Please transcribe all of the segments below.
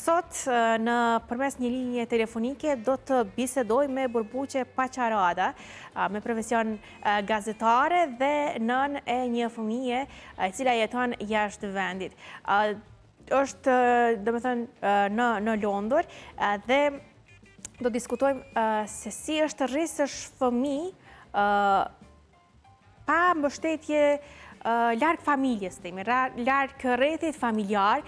Sot në përmes një linje telefonike do të bisedoj me Burbuqe Paqarada, me profesion gazetare dhe nën e një fëmije e cila jeton jashtë vendit. Është, domethënë, në Londër dhe do diskutojmë se si është rrisësh fëmijë pa mbështetje larg familjes temi, larg rrethit familjar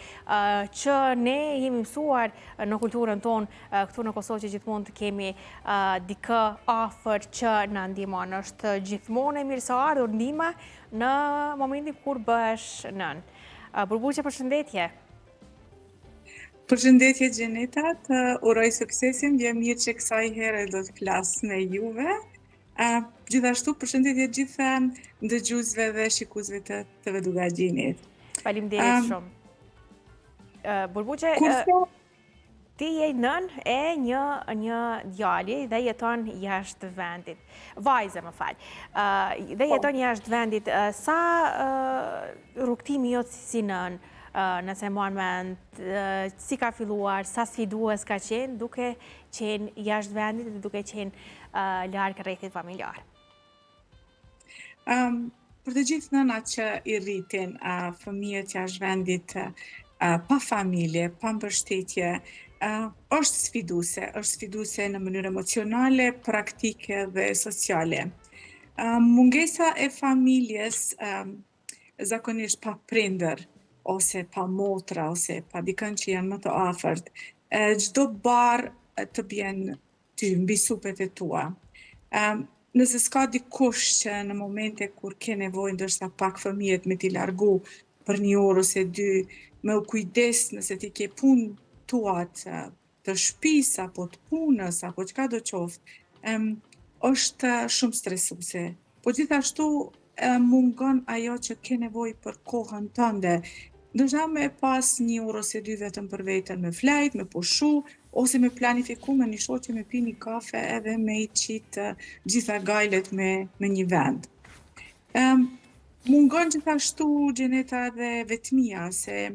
që ne jemi mësuar në kulturën tonë këtu në Kosovë që gjithmonë të kemi dikë afër që na ndihmon. Është gjithmonë e mirëseardhur ndihma në momentin kur bëhesh nën. Burbuqe, përshëndetje. Përshëndetje Gjeneta, të uroj suksesin, vjen mirë që kësaj here do të flas me juve. Gjithashtu përshëndetje gjithë ndëgjuesve dhe shikuesve të TV Dugagjinit. Faleminderit shumë. Burbuqe, ti je nën e një djali dhe jeton jashtë vendit. Vajze, më fal. Dhe jeton jashtë vendit. Sa rrugtimi jot si nën, nëse marrë mend, si ka filluar, sa sfidues ka qenë duke qenë jashtë vendit dhe duke qenë larg rrethit familjar? Për të gjithë nënat që i rritin fëmijët jashtë vendit pa familje, pa mbështetje, është sfiduese në mënyrë emocionale, praktike dhe sociale. Mungesa e familjes zakonisht pa prindër, ose pa motra, ose pa dikën që janë më të afërt, çdo barë të bjen ty mbi supet e tua. Nëse s'ka dikush që në momente kur ke nevojë ndoshta pak fëmijët me t'i largu për një orë ose dy, me u kujdes nëse ti ke punë tuat të shtëpisë apo të punës apo çka do qoftë, është shumë stresuese. Po gjithashtu mungon ajo që ke nevojë për kohën tënde. Ndoshta me pas një orë ose dy vetëm për veten me flajt, me pushu, ose me planifiku me një shoqe me pi një kafe edhe me i qitë gjitha gajlet me një vend. Mungon gjithashtu Gjeneta dhe vetmia, se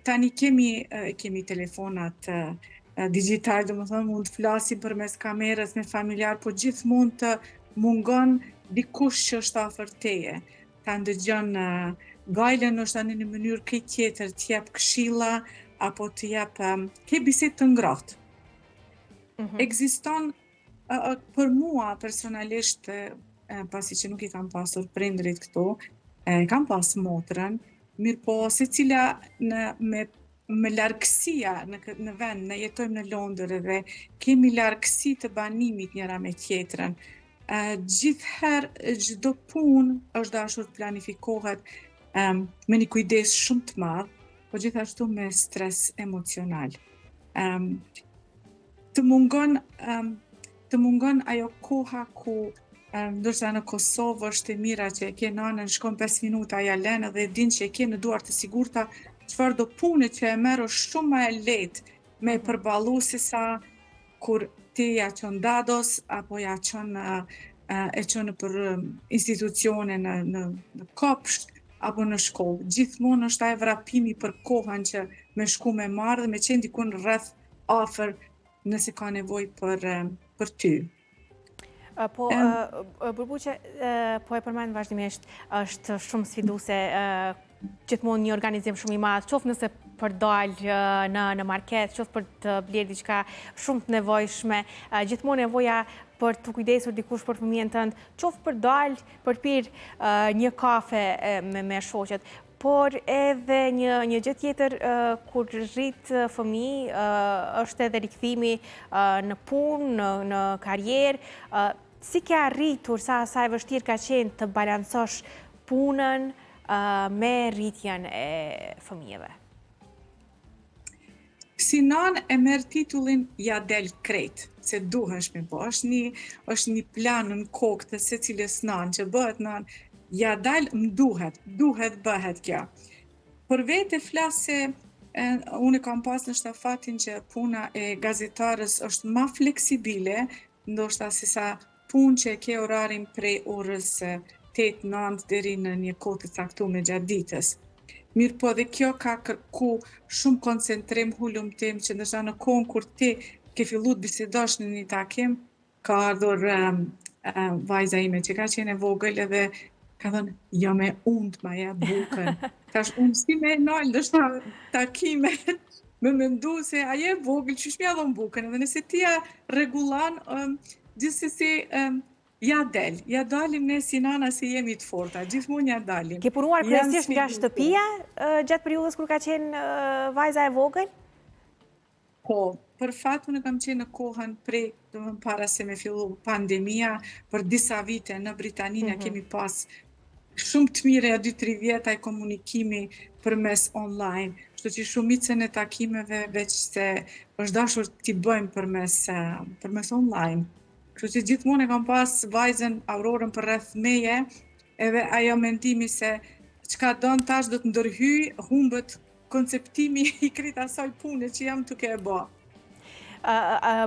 tani kemi telefonat digjital, domethënë mund të flasim përmes kamerës me familjar, po gjithmonë të mungon dikush që është afër teje, ta ndëgjon gajlen ndoshta në një mënyrë krejt tjetër, t'jep këshilla apo t'jep ke bisedë të ngrohtë. Ekziston për mua personalisht, pasi që nuk i kam pasur prindrit këtu, kam pas motrën, mirëpo secila me largësia në vend, ne jetojmë në Londër edhe kemi largësi të banimit njëra me tjetrën. Gjithherë çdo punë është dashur të planifikohet me një kujdes shumë të madh, po gjithashtu me stres emocional. Të mungon ajo koha ku ndoshta në Kosovë është e mira që e ke nanën, shkon 5 minuta ja lën dhe e din që e ke në duar të sigurta çfarë do pune që e merr është shumë më e lehtë me përballu sesa kur ti ja çon dados apo ja çon e çon për institucione në kopsht apo në shkollë. Gjithmonë është ai vrapimi për kohën që me shku me marrë dhe me qenë dikun rreth afër nëse ka nevojë për ty. Po, Burbuqe, po e përmend vazhdimisht, është shumë sfiduese, gjithmonë një organizim shumë i madh, qoftë nëse për dalë në market, qoftë për të blerë diçka shumë të nevojshme, gjithmonë nevoja për të kujdesur dikush për fëmijën tënd, qoftë për dalë, për pirë një kafe me shoqet, por edhe një gjë tjetër kur rrit fëmijë është edhe rikthimi në punë, në karrierë. Si ke arritur, sa e vështirë ka qenë të balancosh punën me rritjen e fëmijëve? Si nan e merr titullin ja del krejt, se duhesh me bo. Është një plan në kokë të secilës nan që bëhet nan, ja dal m'duhet bëhet kjo. Për vete flas se unë kam pas në shtafatin që puna e gazetarës është ma fleksibile, ndoshta se sa punë që e ke orarin prej orës 8-9 deri në një kohë të caktuar gjatë ditës. Mirë po dhe kjo ka kërku shumë koncentrim, hulumtim, që ndërsa në kohën kur ti ke fillu të bisedosh në një takim, ka ardhur vajza ime që ka qenë e vogël edhe ka thënë, jo me unë të ma jep bukën. Tash unë si me nalë, ndoshta takimet me mendu se a je vogël, qysh m'ja dhon bukën, edhe nëse ti ja rregullan, gjithsesi ja dalim ne si nana se jemi të forta, gjithmonë ja dalim. Ke punuar Janë kryesisht nga sfiduese. shtëpia gjatë periudhës kur ka qenë vajza e vogël? Po, për fat unë kam qenë në kohën prej, domethënë para se me fillu pandemia, për disa vite në Britaninë kemi pas shumë të mire 2-3 vjeta e komunikimi përmes online, kështu që shumicën e takimeve veç se është dashur t'i bëjmë përmes online. Kështu që gjithmonë e kam pas vajzën Aurorën për rreth meje, edhe ajo mendimi se çka don tash do të ndërhyj, humbet konceptimi i krejt asaj pune që jam duke e bë.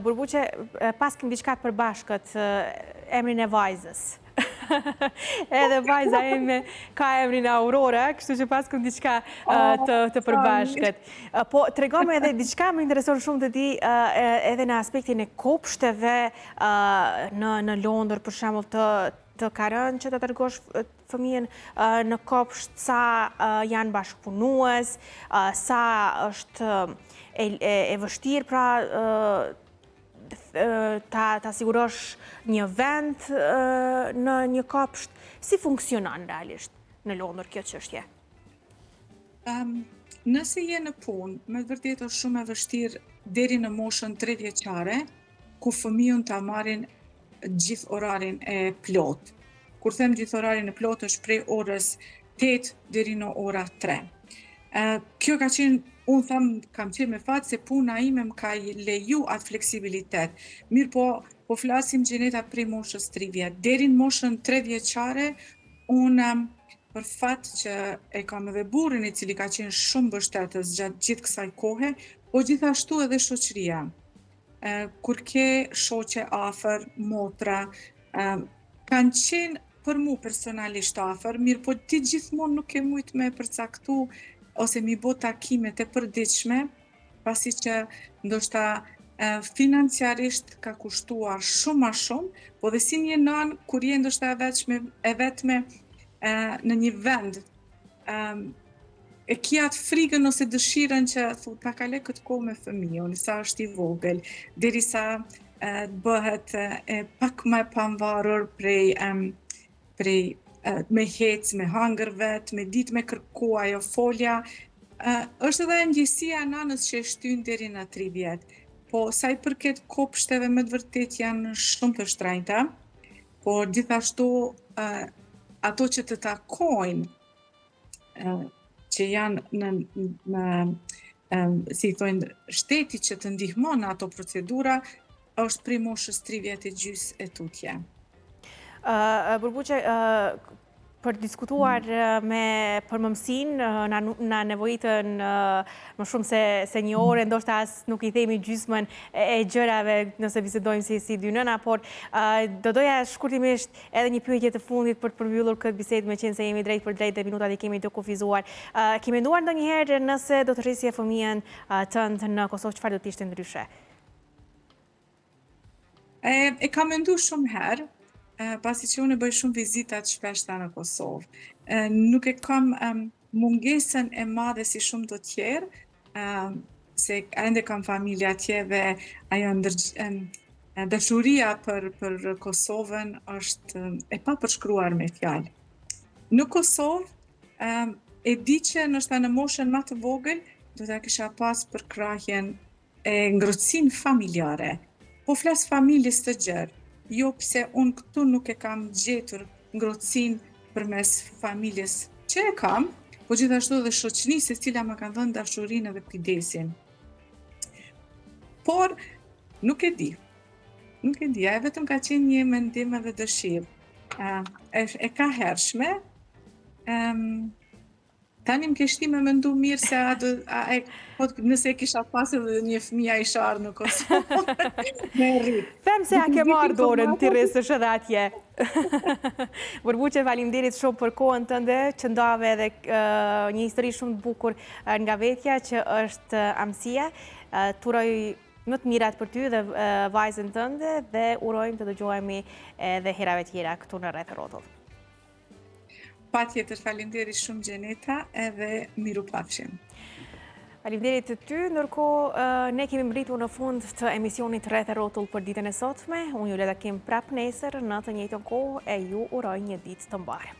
Burbuqe, paskim diçka të përbashkët, emrin e vajzës. Edhe vajza ime ka emrin Aurora, kështu që paskim diçka të përbashkët. Po, tregome edhe diçka më intereson shumë të di edhe në aspektin e kopshteve në Londër, për shembull të ka rënë që të dërgosh fëmijën në kopsht, sa janë bashkëpunues, sa është e vështirë pra ta sigurosh një vend në një kopsht. Si funksionon realisht në Londër kjo çështje? Nëse je në punë, me të vërtetë është shumë e vështirë deri në moshën 3 vjeçare, ku fëmijën ta marrin gjithë orarin e plot. Kur them gjithë orarin e plot është prej orës 8 deri në ora 3. Kjo ka qenë, unë them, kam qenë me fat se puna ime më ka leju atë fleksibilitet. Mirë po flasim gjeneta prej moshës 3 vjet. Deri në moshën 3 vjeçare, unë për fat që e kam edhe burrin i cili ka qenë shumë mbështetës gjatë gjithë kësaj kohe, po gjithashtu edhe shoqëria. Kur ke shoqe afër, motra, kanë qenë për mu personalisht afër, mirë po ti gjithmonë nuk e mujt me përcaktu ose mi bo takimet e përditshme, pasi që ndoshta financiarisht ka kushtuar shumë ma shumë, po dhe si një nanë kur je ndoshta e vetme në një vend, e ki atë frikën ose dëshirën që ta kale këtë kohë me fëmijën, sa është i vogël, derisa bëhet pak më e pamvarur prej me hec, me hangër vet, me ditë me kërku ajo folja, është edhe ndjesia e nanës që e shtyn deri në 3 vjet. Po sa i përket kopshteve me të vërtet janë shumë të shtrenjta, por gjithashtu ato që të takojnë, që janë si thonë, shteti që të ndihmon në ato procedura, është prej moshës 3 vjet e gjys e tutje. Burbuqe, për diskutuar me përmëmsin, na nevojitën më shumë se një orë, ndoshta as nuk i themi gjysmën e gjërave nëse bisedojmë si dy nëna, por do doja shkurtimisht edhe një pyetje të fundit për të përmbyllur këtë bisedë, me qenë se jemi drejt për drejt dhe minutat i kemi të kufizuar. Ke menduar ndonjëherë nëse do të rrisje fëmijën tënd në Kosovë, çfarë do të ishte ndryshe? E kam mendu shumë herë, pasi që unë bëj shumë vizitat shpeshta në Kosovë. Nuk e kam mungesën e madhe si shumë të tjerë, se ende kam familja atje dhe ajo dashuria për Kosovën është e papërshkruar me fjalë. Në Kosovë, e di që ndoshta në moshën më të vogël, do ta kisha pas për krahjen e ngrohtësinë familjare. Po flas familjes të gjerë. Jo pse unë këtu nuk e kam gjetur ngrohtësinë përmes familjes që e kam, po gjithashtu dhe shoqënisë e cila më kanë dhënë dashurinë dhe kujdesin. Por nuk e di. Nuk e di, ajo vetëm ka qenë një mendim edhe dëshirë. E ka hershme Tani më ke shti me mendu mirë se nëse e kisha pasur dhe një fëmija i sharë në Kosovë, me rritë. Them se a ke marrë dorën ti rrisësh edhe atje. Burbuqe, faleminderit shumë për kohën tënde, që ndave edhe një histori shumë të bukur nga vetja që është amësia. Turoj më të mirat për ty dhe vajzën tënde dhe urojmë të dëgjohemi edhe herave tjera këtu në Rreth e Rrotull. Patjetër, faleminderit shumë Gjeneta edhe miru pafshim. Faleminderit të ty, ndërkohë ne kemi mbritur në fund të emisionit Rreth e Rrotull për ditën e sotme. Unë ju le takim prap nesër në të njëjtën kohë e ju uroj një ditë të mbarë.